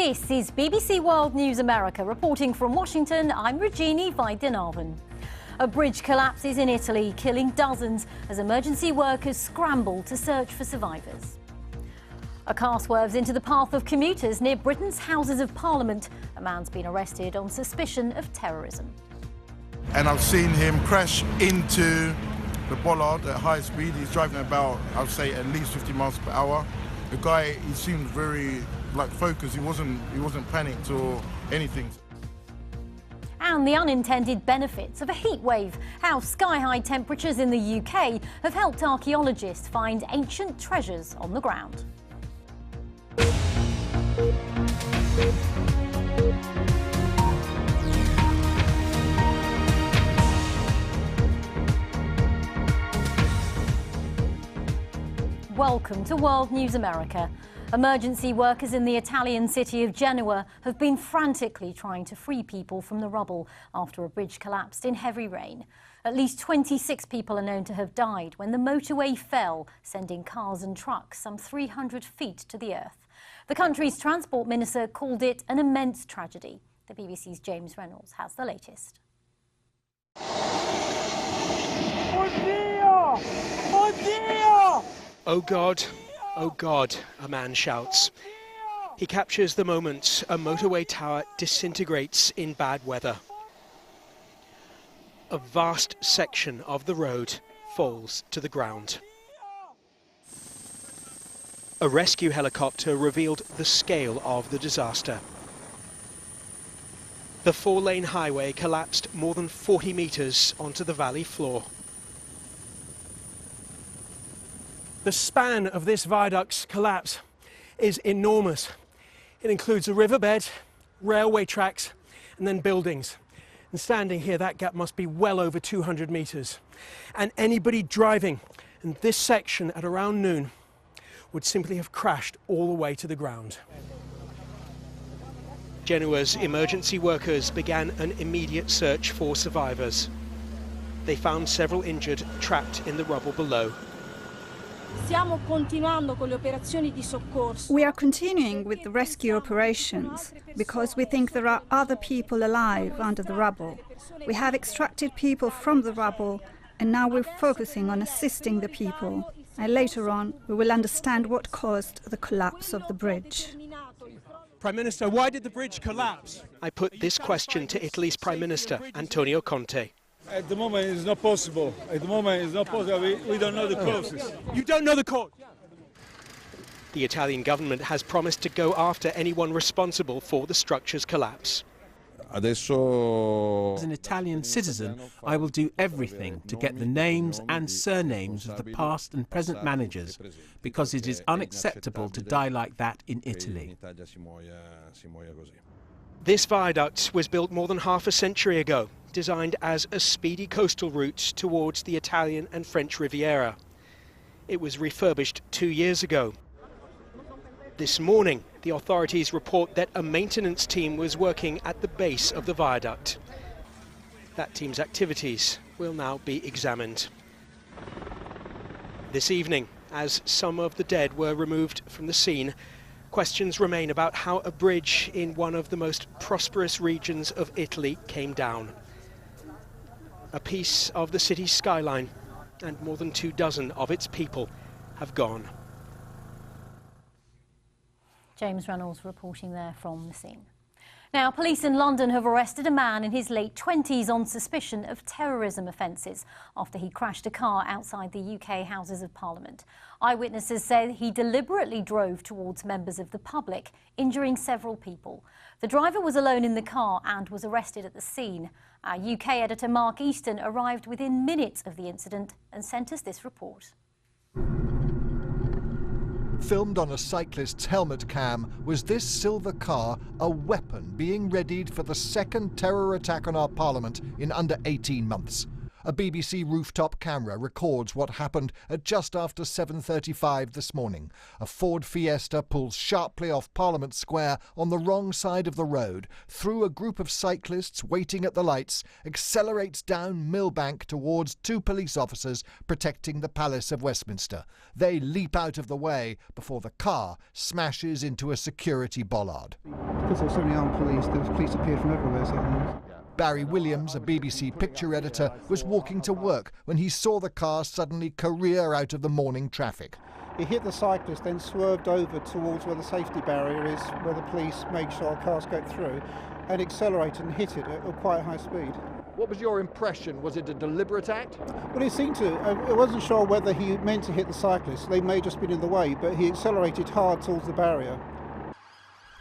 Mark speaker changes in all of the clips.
Speaker 1: This is BBC World News America. Reporting from Washington, I'm Rajini Vaidyanathan. A bridge collapses in Italy, killing dozens as emergency workers scramble to search for survivors. A car swerves into the path of commuters near Britain's Houses of Parliament. A man's been arrested on suspicion of terrorism.
Speaker 2: And I've seen him crash into the bollard at high speed. He's driving about, I'd say, at least 50 miles per hour. The guy, he seemed very focused. He wasn't panicked or anything.
Speaker 1: And the unintended benefits of a heat wave. How sky-high temperatures in the UK have helped archaeologists find ancient treasures on the ground. Welcome to World News America. Emergency workers in the Italian city of Genoa have been frantically trying to free people from the rubble after a bridge collapsed in heavy rain. At least 26 people are known to have died when the motorway fell, sending cars and trucks some 300 feet to the earth. The country's transport minister called it an immense tragedy. The BBC's James Reynolds has the latest.
Speaker 3: Oddio! Oddio!
Speaker 4: Oh God, a man shouts. He captures the moment a motorway tower disintegrates in bad weather. A vast section of the road falls to the ground. A rescue helicopter revealed the scale of the disaster. The four-lane highway collapsed more than 40 metres onto the valley floor. The span of this viaduct's collapse is enormous. It includes a riverbed, railway tracks, and then buildings. And standing here, that gap must be well over 200 metres. And anybody driving in this section at around noon would simply have crashed all the way to the ground. Genoa's emergency workers began an immediate search for survivors. They found several injured trapped in the rubble below.
Speaker 5: We are continuing with the rescue operations because we think there are other people alive under the rubble. We have extracted people from the rubble and now we're focusing on assisting the people. And later on, we will understand what caused the collapse of the bridge.
Speaker 3: Prime Minister, why did the bridge collapse?
Speaker 4: I put this question to Italy's Prime Minister, Antonio Conte.
Speaker 6: At the moment, it's not possible. At the moment, it's not possible. We don't know the causes.
Speaker 3: You don't know the cause?
Speaker 4: The Italian government has promised to go after anyone responsible for the structure's collapse.
Speaker 7: As an Italian citizen, I will do everything to get the names and surnames of the past and present managers, because it is unacceptable to die like that in Italy.
Speaker 4: This viaduct was built more than half a century ago, designed as a speedy coastal route towards the Italian and French Riviera. It was refurbished 2 years ago. This morning, the authorities report that a maintenance team was working at the base of the viaduct. That team's activities will now be examined. This evening, as some of the dead were removed from the scene, questions remain about how a bridge in one of the most prosperous regions of Italy came down. A piece of the city's skyline and more than 24 of its people have gone.
Speaker 1: James Reynolds reporting there from the scene. Now, police in London have arrested a man in his late 20s on suspicion of terrorism offences after he crashed a car outside the UK Houses of Parliament. Eyewitnesses say he deliberately drove towards members of the public, injuring several people. The driver was alone in the car and was arrested at the scene. Our UK editor Mark Easton arrived within minutes of the incident and sent us this report.
Speaker 8: Filmed on a cyclist's helmet cam was this silver car a weapon being readied for the second terror attack on our parliament in under 18 months. A BBC rooftop camera records what happened at just after 7:35 this morning. A Ford Fiesta pulls sharply off Parliament Square on the wrong side of the road, through a group of cyclists waiting at the lights, accelerates down Millbank towards two police officers protecting the Palace of Westminster. They leap out of the way before the car smashes into a security bollard.
Speaker 9: because there were so many armed police, there was police appeared from everywhere. So
Speaker 8: Barry Williams, a BBC picture editor, was walking to work when he saw the car suddenly career out of the morning traffic.
Speaker 9: he hit the cyclist, then swerved over towards where the safety barrier is, where the police make sure cars go through, and accelerated and hit it at quite high speed.
Speaker 8: What was your impression? Was it a deliberate act?
Speaker 9: Well, it seemed to. I wasn't sure whether he meant to hit the cyclist. They may have just been in the way, but he accelerated hard towards the barrier.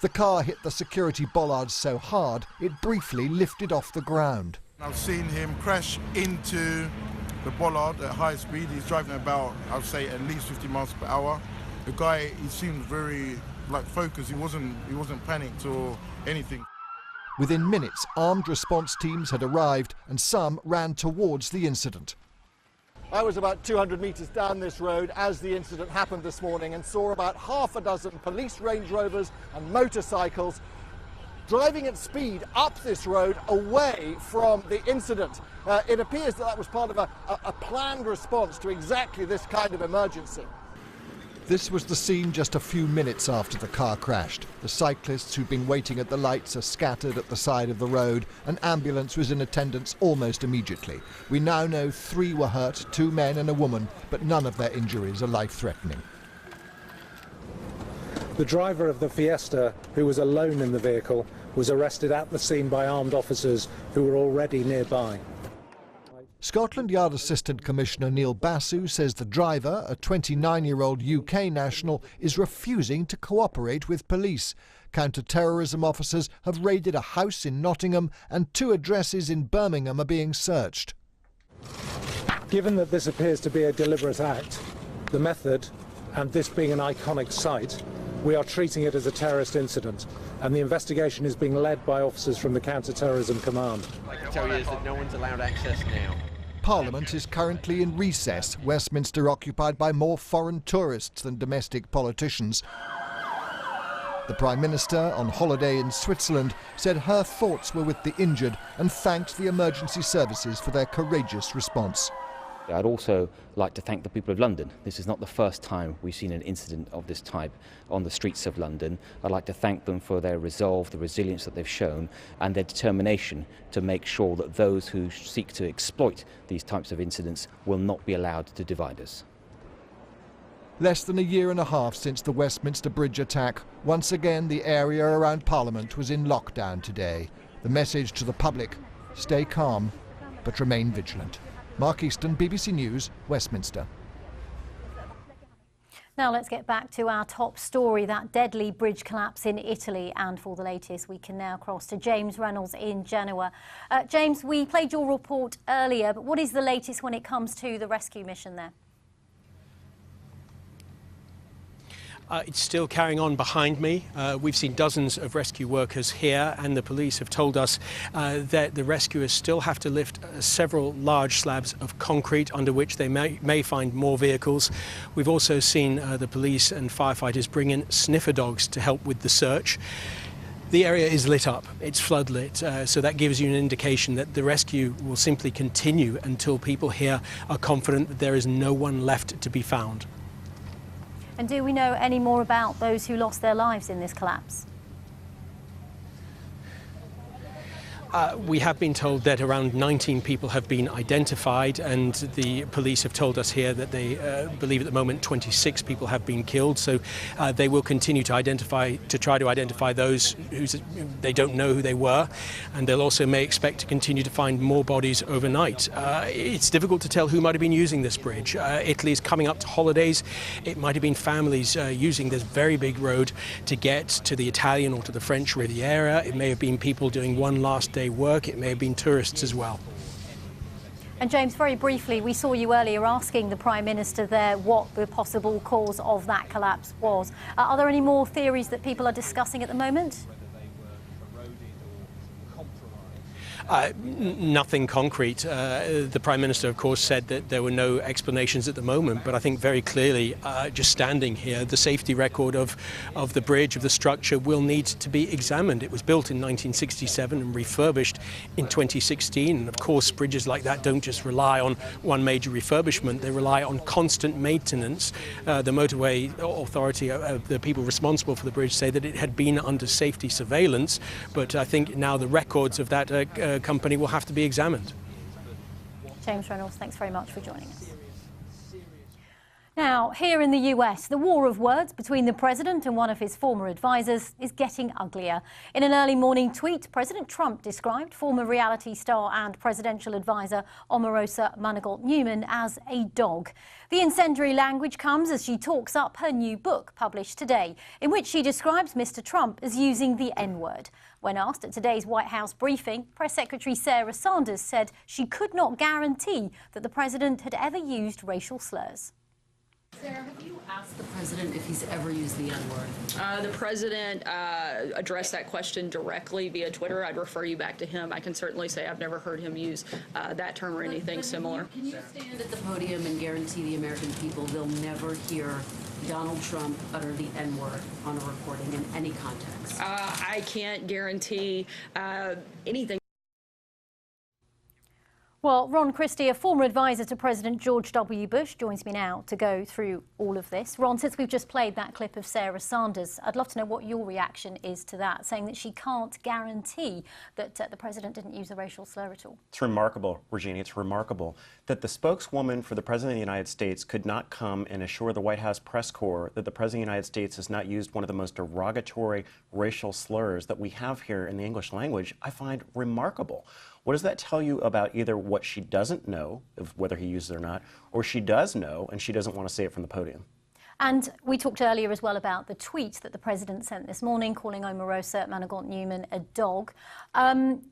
Speaker 8: The car hit the security bollards so hard it briefly lifted off the ground.
Speaker 2: I've seen him crash into the bollard at high speed. He's driving about, I'd say, at least 50 miles per hour. The guy, he seemed very focused. He wasn't panicked or anything.
Speaker 8: Within minutes, armed response teams had arrived and some ran towards the incident. I was about 200 metres down this road as the incident happened this morning and saw about half a dozen police Range Rovers and motorcycles driving at speed up this road away from the incident. It appears that was part of a planned response to exactly this kind of emergency. This was the scene just a few minutes after the car crashed. The cyclists who'd been waiting at the lights are scattered at the side of the road. An ambulance was in attendance almost immediately. We now know 3 were hurt, 2 men and a woman, but none of their injuries are life-threatening.
Speaker 10: The driver of the Fiesta, who was alone in the vehicle, was arrested at the scene by armed officers who were already nearby.
Speaker 8: Scotland Yard Assistant Commissioner Neil Basu says the driver, a 29-year-old UK national, is refusing to cooperate with police. Counter-terrorism officers have raided a house in Nottingham and 2 addresses in Birmingham are being searched.
Speaker 10: Given that this appears to be a deliberate act, the method, and this being an iconic site, we are treating it as a terrorist incident, and the investigation is being led by officers from the Counter-Terrorism Command.
Speaker 11: I can tell you is that no one's allowed access now.
Speaker 8: Parliament is currently in recess, Westminster occupied by more foreign tourists than domestic politicians. The Prime Minister, on holiday in Switzerland, said her thoughts were with the injured and thanked the emergency services for their courageous response.
Speaker 12: I'd also like to thank the people of London. This is not the first time we've seen an incident of this type on the streets of London. I'd like to thank them for their resolve, the resilience that they've shown, and their determination to make sure that those who seek to exploit these types of incidents will not be allowed to divide us.
Speaker 8: Less than a year and a half since the Westminster Bridge attack, once again the area around Parliament was in lockdown today. The message to the public: stay calm, but remain vigilant. Mark Easton, BBC News, Westminster.
Speaker 1: Now let's get back to our top story, that deadly bridge collapse in Italy. And for the latest, we can now cross to James Reynolds in Genoa. James, we played your report earlier, but what is the latest when it comes to the rescue mission there?
Speaker 4: It's still carrying on behind me. We've seen dozens of rescue workers here, and the police have told us that the rescuers still have to lift several large slabs of concrete under which they may find more vehicles. We've also seen the police and firefighters bring in sniffer dogs to help with the search. The area is lit up, it's floodlit, so that gives you an indication that the rescue will simply continue until people here are confident that there is no one left to be found.
Speaker 1: And do we know any more about those who lost their lives in this collapse?
Speaker 4: We have been told that around 19 people have been identified, and the police have told us here that they believe at the moment 26 people have been killed. So they will continue to try to identify those who they don't know who they were, and they'll also may expect to continue to find more bodies overnight. It's difficult to tell who might have been using this bridge. Italy is coming up to holidays. It might have been families using this very big road to get to the Italian or to the French Riviera. It may have been people doing one last day work. It may have been tourists as well.
Speaker 1: And James, very briefly, we saw you earlier asking the Prime Minister there what the possible cause of that collapse was. Are there any more theories that people are discussing at the moment?
Speaker 4: Nothing concrete. The Prime Minister, of course, said that there were no explanations at the moment, but I think very clearly, just standing here, the safety record of the bridge, of the structure, will need to be examined. It was built in 1967 and refurbished in 2016. And of course, bridges like that don't just rely on one major refurbishment, they rely on constant maintenance. The Motorway Authority, the people responsible for the bridge, say that it had been under safety surveillance, but I think now the records of that company will have to be examined.
Speaker 1: James Reynolds, thanks very much for joining us. Now, here in the US, the war of words between the president and one of his former advisors is getting uglier. In an early morning tweet, President Trump described former reality star and presidential advisor Omarosa Manigault-Newman as a dog. The incendiary language comes as she talks up her new book, published today, in which she describes Mr. Trump as using the N-word. When asked at today's White House briefing, Press Secretary Sarah Sanders said she could not guarantee that the president had ever used racial slurs.
Speaker 13: Sarah, have you asked the president if he's ever used the N-word?
Speaker 14: The president addressed that question directly via Twitter. I'd refer you back to him. I can certainly say I've never heard him use that term or anything similar.
Speaker 13: Can you stand at the podium and guarantee the American people they'll never hear Donald Trump utter the N-word on a recording in any context?
Speaker 14: I can't guarantee anything.
Speaker 1: Well, Ron Christie, a former advisor to President George W. Bush, joins me now to go through all of this. Ron, since we've just played that clip of Sarah Sanders, I'd love to know what your reaction is to that, saying that she can't guarantee that the president didn't use a racial slur at all.
Speaker 15: It's remarkable, Rajini, it's remarkable that the spokeswoman for the President of the United States could not come and assure the White House press corps that the President of the United States has not used one of the most derogatory racial slurs that we have here in the English language. I find remarkable. What does that tell you about either what she doesn't know, of whether he uses it or not, or she does know and she doesn't want to say it from the podium?
Speaker 1: And we talked earlier as well about the tweet that the president sent this morning calling Omarosa Manigault-Newman a dog.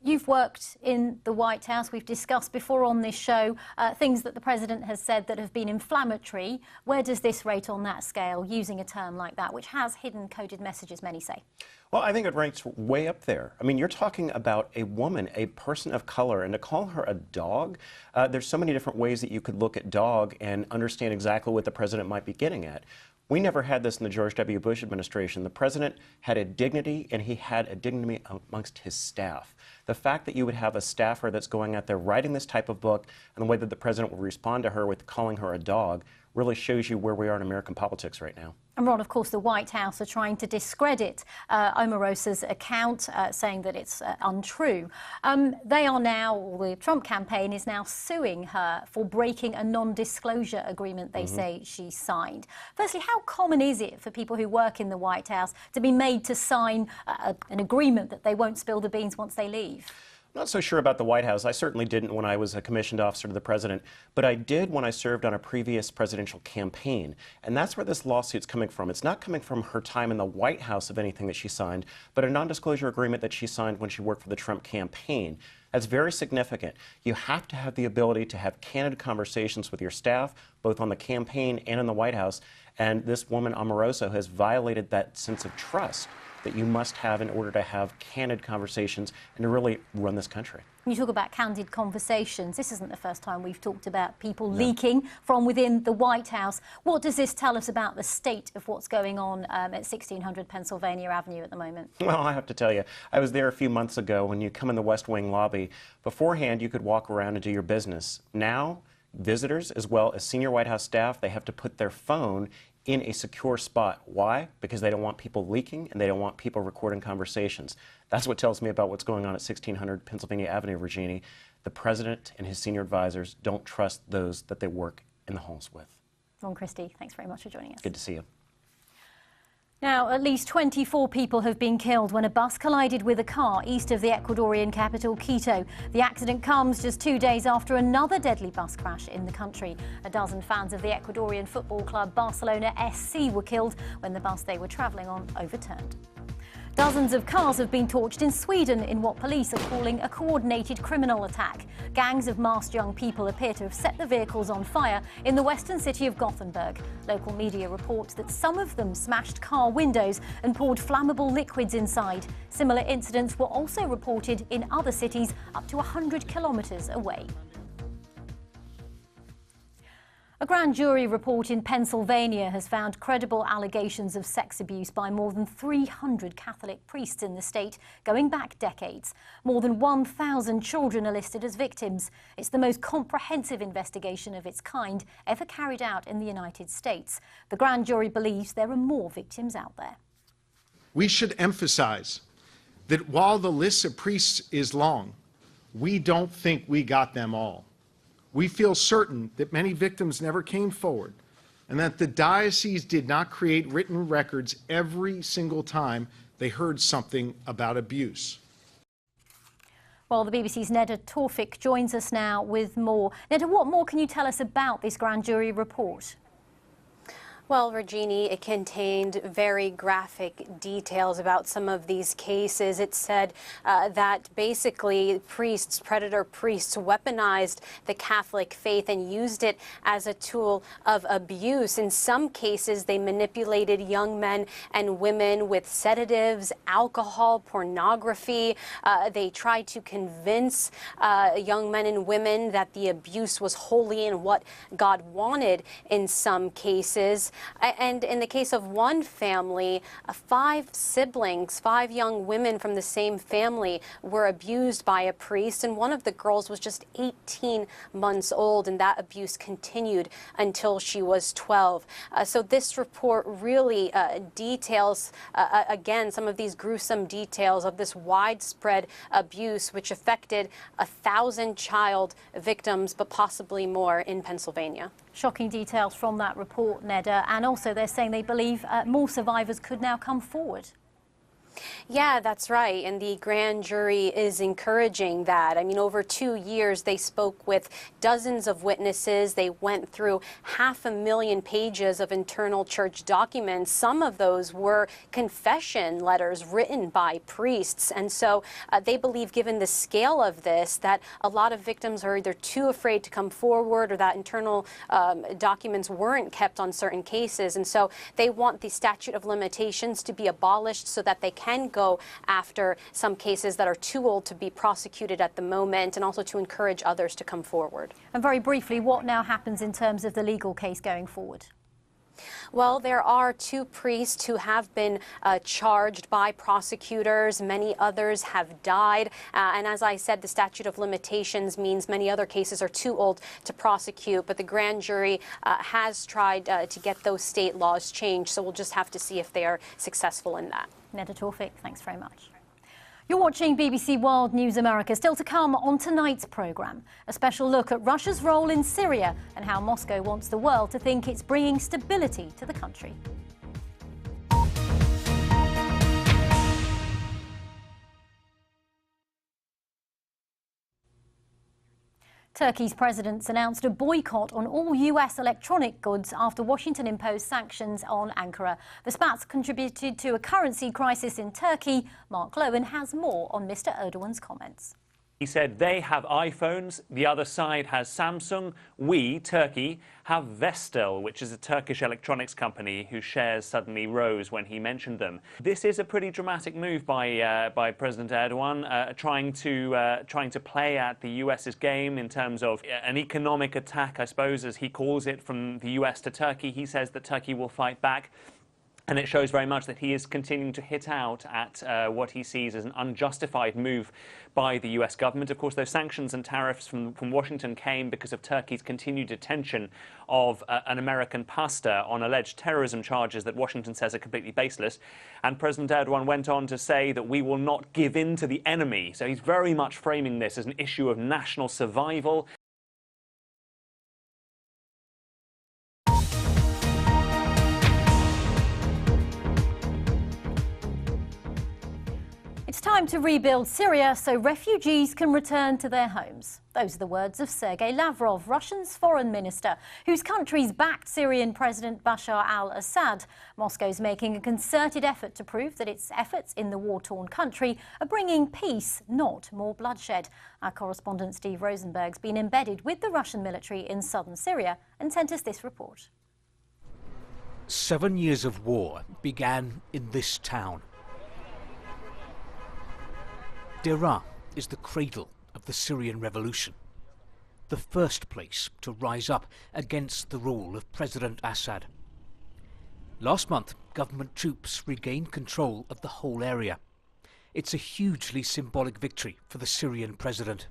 Speaker 1: You've worked in the White House. We've discussed before on this show things that the president has said that have been inflammatory. Where does this rate on that scale, using a term like that, which has hidden coded messages, many say?
Speaker 15: Well, I think it ranks way up there. I mean, you're talking about a woman, a person of color, and to call her a dog, there's so many different ways that you could look at dog and understand exactly what the president might be getting at. We never had this in the George W. Bush administration. The president had a dignity, and he had a dignity amongst his staff. The fact that you would have a staffer that's going out there writing this type of book and the way that the president will respond to her with calling her a dog really shows you where we are in American politics right now.
Speaker 1: And Ron, of course, the White House are trying to discredit Omarosa's account, saying that it's untrue. They are now, the Trump campaign is now suing her for breaking a non-disclosure agreement they say she signed. Firstly, how common is it for people who work in the White House to be made to sign an agreement that they won't spill the beans once they leave?
Speaker 15: Not so sure about the White House. I certainly didn't when I was a commissioned officer to the president, but I did when I served on a previous presidential campaign. And that's where this lawsuit's coming from. It's not coming from her time in the White House of anything that she signed, but a non-disclosure agreement that she signed when she worked for the Trump campaign. That's very significant. You have to have the ability to have candid conversations with your staff, both on the campaign and in the White House. And this woman, Omarosa, has violated that sense of trust that you must have in order to have candid conversations and to really run this country.
Speaker 1: You talk about candid conversations. This isn't the first time we've talked about people leaking from within the White House. What does this tell us about the state of what's going on at 1600 Pennsylvania Avenue at the moment?
Speaker 15: Well, I have to tell you, I was there a few months ago. When you come in the West Wing lobby, beforehand you could walk around and do your business. Now, visitors as well as senior White House staff, they have to put their phone in a secure spot. Why? Because they don't want people leaking and they don't want people recording conversations. That's what tells me about what's going on at 1600 Pennsylvania Avenue, Rajini. The president and his senior advisors don't trust those that they work in the halls with.
Speaker 1: Ron Christie, thanks very much for joining us.
Speaker 15: Good to see you.
Speaker 1: Now, at least 24 people have been killed when a bus collided with a car east of the Ecuadorian capital, Quito. The accident comes just 2 days after another deadly bus crash in the country. A dozen fans of the Ecuadorian football club Barcelona SC were killed when the bus they were travelling on overturned. Dozens of cars have been torched in Sweden in what police are calling a coordinated criminal attack. Gangs of masked young people appear to have set the vehicles on fire in the western city of Gothenburg. Local media report that some of them smashed car windows and poured flammable liquids inside. Similar incidents were also reported in other cities up to 100 kilometres away. A grand jury report in Pennsylvania has found credible allegations of sex abuse by more than 300 Catholic priests in the state, going back decades. More than 1,000 children are listed as victims. It's the most comprehensive investigation of its kind ever carried out in the United States. The grand jury believes there are more victims out there.
Speaker 16: We should emphasize that while the list of priests is long, we don't think we got them all. We feel certain that many victims never came forward and that the diocese did not create written records every single time they heard something about abuse.
Speaker 1: Well, the BBC's Neda Tawfik joins us now with more. Neda, what more can you tell us about this grand jury report?
Speaker 17: Well, Rajini, it contained very graphic details about some of these cases. It said that basically priests, predator priests, weaponized the Catholic faith and used it as a tool of abuse. In some cases, they manipulated young men and women with sedatives, alcohol, pornography. They tried to convince young men and women that the abuse was holy and what God wanted in some cases. And in the case of one family, 5 siblings, 5 young women from the same family were abused by a priest, and one of the girls was just 18 months old, and that abuse continued until she was 12. So this report really details, again, some of these gruesome details of this widespread abuse, which affected 1,000 child victims, but possibly more in Pennsylvania.
Speaker 1: Shocking details from that report, Neda, and also they're saying they believe more survivors could now come forward.
Speaker 17: Yeah, that's right. And the grand jury is encouraging that. I mean, over 2 years, they spoke with dozens of witnesses. They went through 500,000 pages of internal church documents. Some of those were confession letters written by priests. And so they believe, given the scale of this, that a lot of victims are either too afraid to come forward or that internal documents weren't kept on certain cases. And so they want the statute of limitations to be abolished so that they can go after some cases that are too old to be prosecuted at the moment, and also to encourage others to come forward.
Speaker 1: And very briefly, what now happens in terms of the legal case going forward?
Speaker 17: Well, there are 2 priests who have been charged by prosecutors. Many others have died. And as I said, the statute of limitations means many other cases are too old to prosecute. But the grand jury has tried to get those state laws changed. So we'll just have to see if they are successful in that.
Speaker 1: Neda Tawfik, thanks very much. You're watching BBC World News America. Still to come on tonight's programme, a special look at Russia's role in Syria and how Moscow wants the world to think it's bringing stability to the country. Turkey's president's announced a boycott on all US electronic goods after Washington imposed sanctions on Ankara. The spats contributed to a currency crisis in Turkey. Mark Lowen has more on Mr. Erdogan's comments.
Speaker 18: He said they have iPhones, the other side has Samsung. We, Turkey, have Vestel, which is a Turkish electronics company whose shares suddenly rose when he mentioned them. This is a pretty dramatic move by President Erdogan, trying to play at the US's game in terms of an economic attack, I suppose, as he calls it, from the US to Turkey. He says that Turkey will fight back. And it shows very much that he is continuing to hit out at what he sees as an unjustified move by the US government. Of course, those sanctions and tariffs from Washington came because of Turkey's continued detention of an American pastor on alleged terrorism charges that Washington says are completely baseless. And President Erdogan went on to say that we will not give in to the enemy. So he's very much framing this as an issue of national survival.
Speaker 1: It's It's time to rebuild Syria so refugees can return to their homes. Those are the words of Sergei Lavrov, Russia's foreign minister, whose country's backed Syrian President Bashar al-Assad. Moscow's making a concerted effort to prove that its efforts in the war-torn country are bringing peace, not more bloodshed. Our correspondent Steve Rosenberg's been embedded with the Russian military in southern Syria and sent us this report.
Speaker 19: 7 years of war began in this town. Deraa is the cradle of the Syrian revolution, the first place to rise up against the rule of President Assad. Last month, government troops regained control of the whole area. It's a hugely symbolic victory for the Syrian president.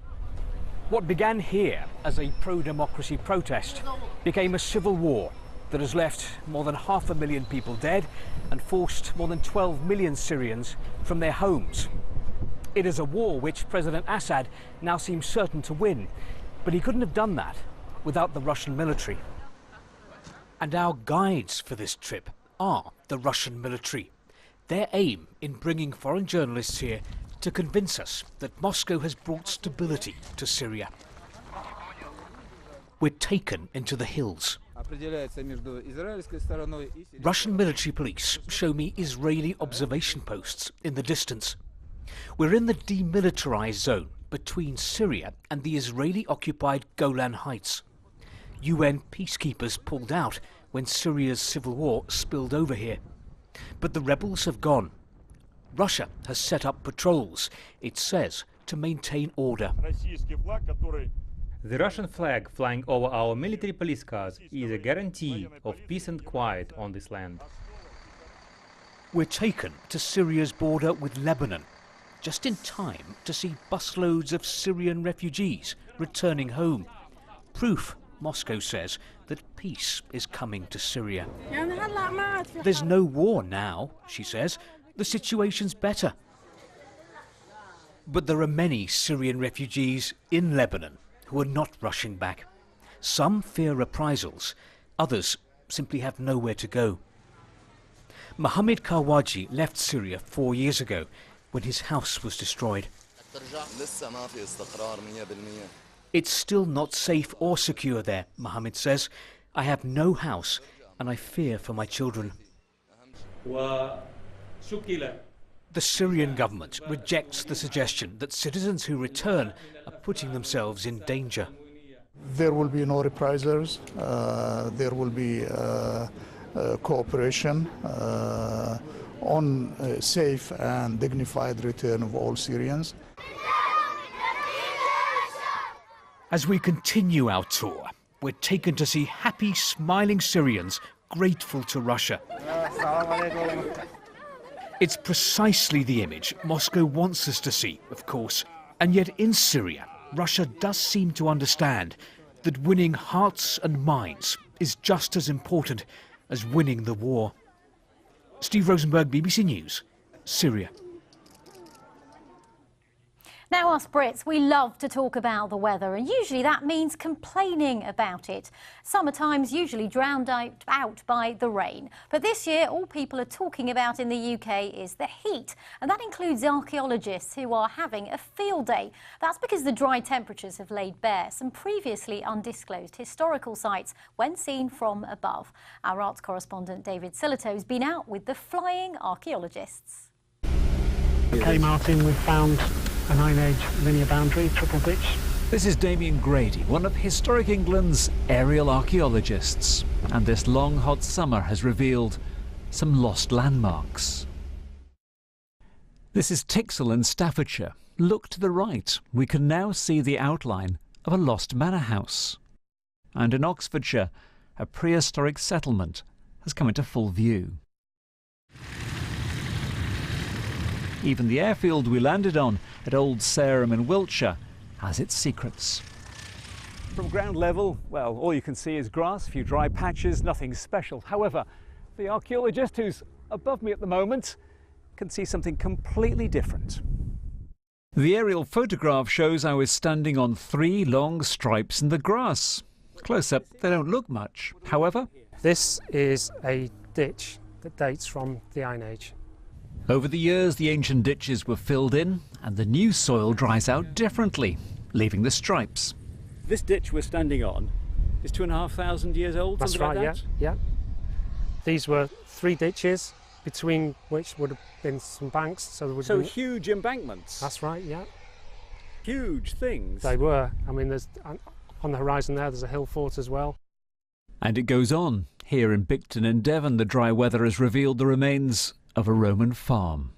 Speaker 19: What began here as a pro-democracy protest became a civil war that has left more than 500,000 people dead and forced more than 12 million Syrians from their homes. It is a war which President Assad now seems certain to win, but he couldn't have done that without the Russian military. And our guides for this trip are the Russian military. Their aim in bringing foreign journalists here to convince us that Moscow has brought stability to Syria. We're taken into the hills. Russian military police show me Israeli observation posts in the distance. We're in the demilitarized zone between Syria and the Israeli-occupied Golan Heights. UN peacekeepers pulled out when Syria's civil war spilled over here. But the rebels have gone. Russia has set up patrols, it says, to maintain order.
Speaker 20: The Russian flag flying over our military police cars is a guarantee of peace and quiet on this land.
Speaker 19: We're taken to Syria's border with Lebanon, just in time to see busloads of Syrian refugees returning home. Proof, Moscow says, that peace is coming to Syria. There's no war now, she says. The situation's better. But there are many Syrian refugees in Lebanon who are not rushing back. Some fear reprisals, others simply have nowhere to go. Mohammed Kawaji left Syria 4 years ago when his house was destroyed. It's still not safe or secure there, Mohammed says. I have no house and I fear for my children. The Syrian government rejects the suggestion that citizens who return are putting themselves in danger.
Speaker 21: There will be no reprisals, there will be cooperation on safe and dignified return of all Syrians.
Speaker 19: As we continue our tour, we're taken to see happy, smiling Syrians grateful to Russia. It's precisely the image Moscow wants us to see, of course. And yet in Syria, Russia does seem to understand that winning hearts and minds is just as important as winning the war. Steve Rosenberg, BBC News, Syria.
Speaker 1: Now, us Brits, we love to talk about the weather, and usually that means complaining about it. Summertime's usually drowned out by the rain. But this year, all people are talking about in the UK is the heat, and that includes archaeologists who are having a field day. That's because the dry temperatures have laid bare some previously undisclosed historical sites when seen from above. Our arts correspondent David Silito's been out with the flying archaeologists.
Speaker 22: OK, Martin, we've found an Iron Age linear boundary, Triple Ditch.
Speaker 23: This is Damien Grady, one of Historic England's aerial archaeologists. And this long, hot summer has revealed some lost landmarks. This is Tixall in Staffordshire. Look to the right. We can now see the outline of a lost manor house. And in Oxfordshire, a prehistoric settlement has come into full view. Even the airfield we landed on at Old Sarum in Wiltshire has its secrets.
Speaker 24: From ground level, well, all you can see is grass, a few dry patches, nothing special. However, the archaeologist who's above me at the moment can see something completely different.
Speaker 23: The aerial photograph shows I was standing on 3 long stripes in the grass. Close up, they don't look much. However,
Speaker 22: this is a ditch that dates from the Iron Age.
Speaker 23: Over the years, the ancient ditches were filled in and the new soil dries out differently, leaving the stripes.
Speaker 24: This ditch we're standing on is 2,500 years old.
Speaker 3: That's right,
Speaker 24: like that?
Speaker 3: yeah. These were 3 ditches, between which would have been some banks. So, there would
Speaker 24: So
Speaker 3: be...
Speaker 24: huge embankments.
Speaker 3: That's right, yeah.
Speaker 24: Huge things.
Speaker 3: They were. I mean, there's on the horizon there's a hill fort as well.
Speaker 23: And it goes on. Here in Bicton in Devon, the dry weather has revealed the remains of a Roman farm.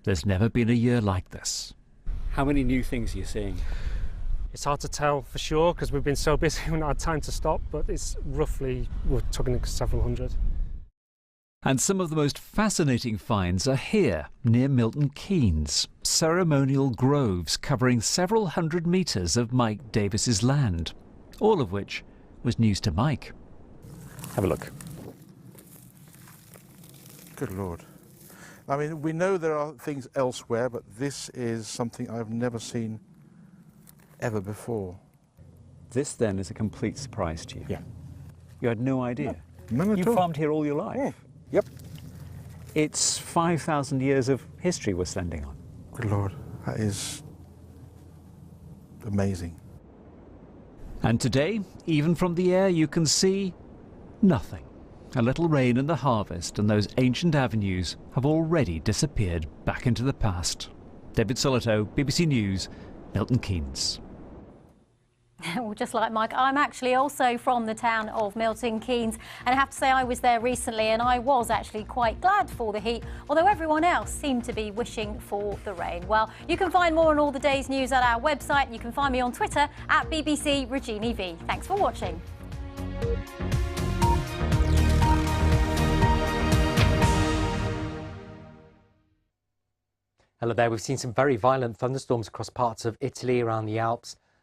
Speaker 23: There's never been a year like this.
Speaker 24: How many new things are you seeing?
Speaker 3: It's hard to tell for sure because we've been so busy we've not had time to stop, but it's roughly, we're talking several hundred.
Speaker 23: And some of the most fascinating finds are here, near Milton Keynes, ceremonial groves covering several hundred metres of Mike Davis's land, all of which was news to Mike.
Speaker 24: Have a look.
Speaker 2: Good Lord. I mean, we know there are things elsewhere, but this is something I've never seen ever before.
Speaker 24: This then is a complete surprise to you?
Speaker 2: Yeah.
Speaker 24: You had no idea?
Speaker 2: None at
Speaker 24: You
Speaker 2: all.
Speaker 24: farmed here all your life?
Speaker 2: Yeah. Yep.
Speaker 24: It's 5,000 years of history we're standing on.
Speaker 2: Good Lord, that is amazing.
Speaker 23: And today, even from the air, you can see nothing. A little rain and the harvest and those ancient avenues have already disappeared back into the past. David Solito, BBC News, Milton Keynes.
Speaker 1: Well, just like Mike, I'm actually also from the town of Milton Keynes, and I have to say I was there recently and I was actually quite glad for the heat, although everyone else seemed to be wishing for the rain. Well, you can find more on all the day's news at our website. You can find me on Twitter at BBC Rajini V. Thanks for watching.
Speaker 5: Hello there. We've seen some very violent thunderstorms across parts of Italy, around the Alps,